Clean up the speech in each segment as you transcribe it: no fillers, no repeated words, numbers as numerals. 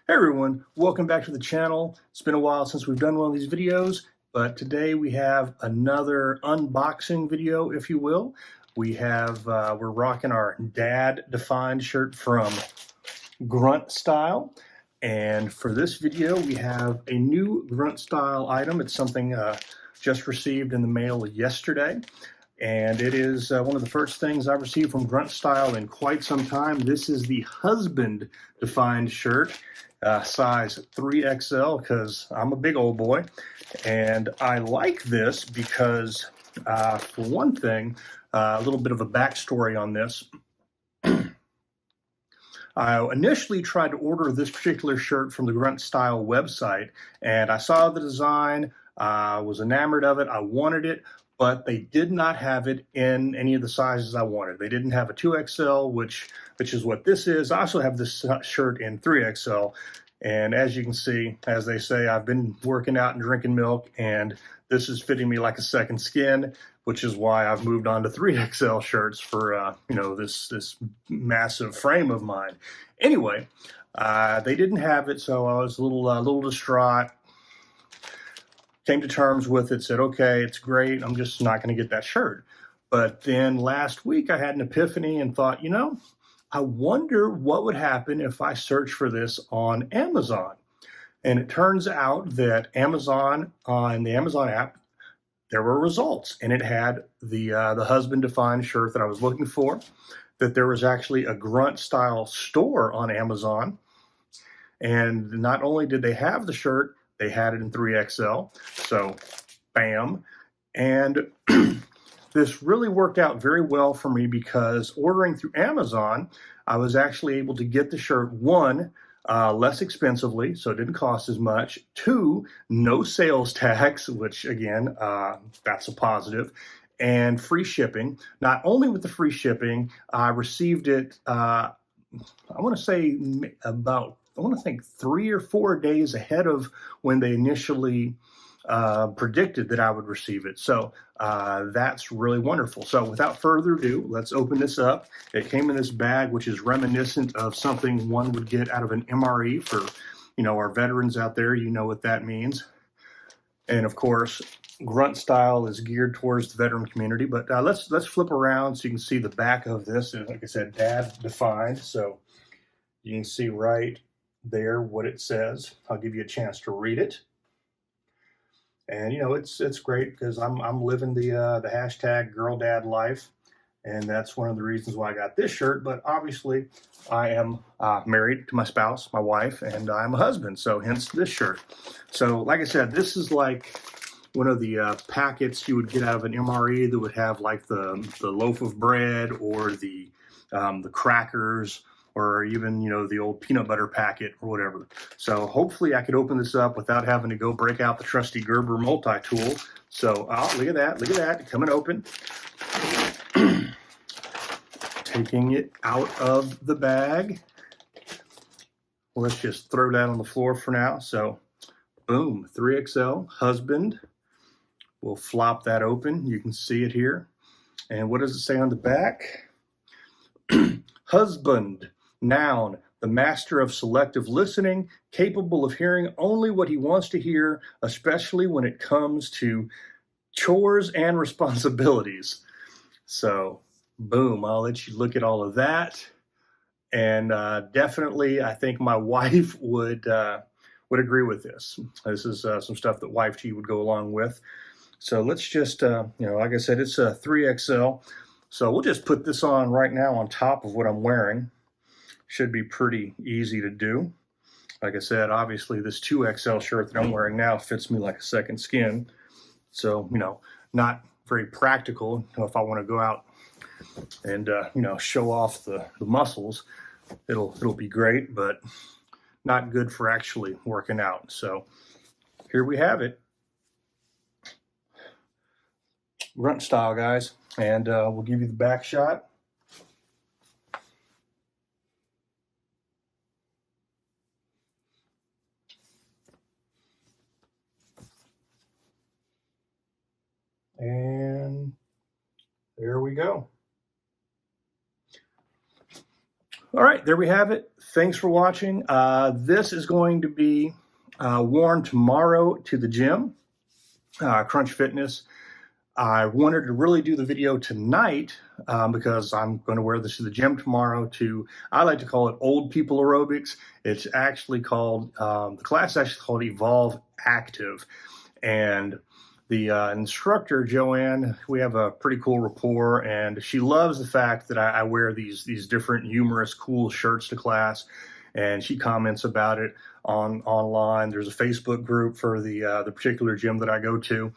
Hey everyone, welcome back to the channel. It's been a while since we've done one of these videos, but today we have another unboxing video, if you will. We're rocking our Dad Defined shirt from Grunt Style. And for this video, we have a new Grunt Style item. It's something just received in the mail yesterday. And it is one of the first things I've received from Grunt Style in quite some time. This is the Husband Defined shirt, size 3XL, because I'm a big old boy. And I like this because, for one thing, a little bit of a backstory on this. I initially tried to order this particular shirt from the Grunt Style website, and I saw the design, was enamored of it, I wanted it, but they did not have it in any of the sizes I wanted. They didn't have a 2XL, which is what this is. I also have this shirt in 3XL, and as you can see, as they say, I've been working out and drinking milk, and this is fitting me like a second skin, which is why I've moved on to 3XL shirts for this massive frame of mine. Anyway, they didn't have it, so I was a little distraught. Came to terms with it, said, okay, it's great, I'm just not going to get that shirt. But then last week I had an epiphany and thought, I wonder what would happen if I search for this on Amazon. And it turns out that Amazon, on the Amazon app, there were results, and it had the Husband Defined shirt that I was looking for, that there was actually a Grunt Style store on Amazon. And not only did they have the shirt, they had it in 3XL, so bam. And this really worked out very well for me because ordering through Amazon, I was actually able to get the shirt, one, less expensively, so it didn't cost as much. Two, no sales tax, which again, that's a positive, and free shipping. Not only with the free shipping, I received it, I want to think 3 or 4 days ahead of when they initially predicted that I would receive it. So that's really wonderful. So without further ado, let's open this up. It came in this bag, which is reminiscent of something one would get out of an MRE for, our veterans out there. You know what that means. And of course, Grunt Style is geared towards the veteran community. But let's flip around so you can see the back of this. And like I said, Dad Defined. So you can see right there what it says. I'll give you a chance to read it. And it's great because I'm living the hashtag girl dad life, and that's one of the reasons why I got this shirt. But obviously I am married to my spouse, my wife, and I'm a husband, so hence this shirt. So like I said, this is like one of the packets you would get out of an MRE that would have like the loaf of bread or the crackers, or even, the old peanut butter packet or whatever. So hopefully I could open this up without having to go break out the trusty Gerber multi-tool. So look at that, coming open. Taking it out of the bag. Let's just throw that on the floor for now. So boom, 3XL Husband. We'll flop that open. You can see it here. And what does it say on the back? Husband. Noun, the master of selective listening, capable of hearing only what he wants to hear, especially when it comes to chores and responsibilities. So, boom, I'll let you look at all of that. And definitely, I think my wife would agree with this. This is some stuff that wife G would go along with. So let's just, like I said, it's a 3XL. So we'll just put this on right now on top of what I'm wearing. Should be pretty easy to do. Like I said, obviously this 2XL shirt that I'm wearing now fits me like a second skin. So, not very practical. If I want to go out and, show off the muscles, it'll be great, but not good for actually working out. So here we have it. Grunt Style, guys. And we'll give you the back shot. And there we go. All right, there we have it. Thanks for watching. This is going to be worn tomorrow to the gym, Crunch Fitness. I wanted to really do the video tonight because I'm going to wear this to the gym tomorrow to, I like to call it Old People Aerobics. It's actually called, the class is actually called Evolve Active. And the instructor, Joanne, we have a pretty cool rapport, and she loves the fact that I wear these different humorous, cool shirts to class, and she comments about it online. There's a Facebook group for the particular gym that I go to,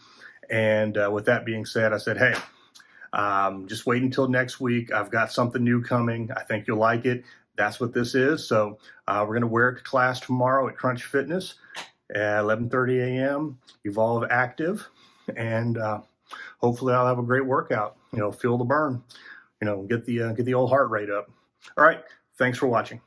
and with that being said, I said, hey, just wait until next week. I've got something new coming. I think you'll like it. That's what this is. So we're going to wear it to class tomorrow at Crunch Fitness at 11:30 a.m. Evolve Active. And hopefully I'll have a great workout, feel the burn, get the old heart rate up. All right. Thanks for watching.